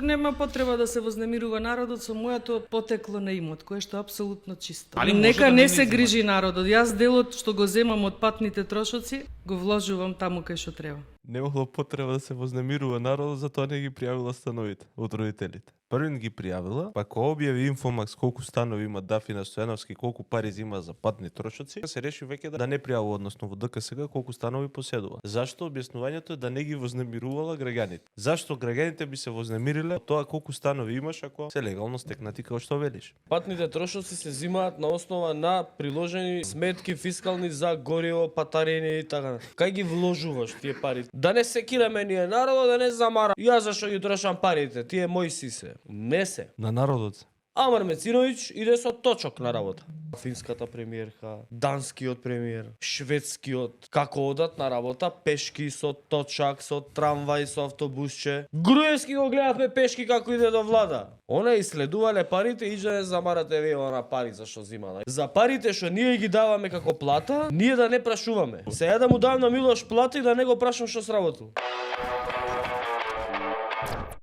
нема потреба да се вознемирува народот со моето потекло на имот, кое што е апсолутно чисто. Али може Нека да не не се ни грижи народот. Јас делот што го земам од патните трошоци, го вложувам таму кај што треба. Немало потреба да се вознемирува народот, затоа не ги пријавила становите од родителите. Првин ги пријавила, па кога објави Инфомакс колку станови има Дафина Стојановски, колку пари зима за патни трошоци, се реши веќе да не пријавува, односно во ДКСГ колку станови поседува. Зашто? Објаснувањето е да не ги вознемирувала граѓаните. Зашто граѓаните би се вознемириле од тоа колку станови имаш ако се легално стекнати како што велиш? Патните трошоци се зимаат на основа на приложени сметки фискални за гориво, патарење и така. Кај ги вложуваш тие пари? Да не се киреме ние народот, да не замара. Јас зашо ги трошам парите? Тие мои си се. Не се. На народот. Амар Мециновиќ иде со точок на работа. Финската премиерка, данскиот премиер, шведскиот, како одат на работа пешки со точак, со трамвај, со автобусче. Груевски го гледавме пешки како иде до влада. Она иследувале парите и да не замарате вие на пари зашто зимала. За парите што ние ги даваме како плата, ние да не прашуваме. Сега да му давам на Милош плата и да не го прашам што сработил.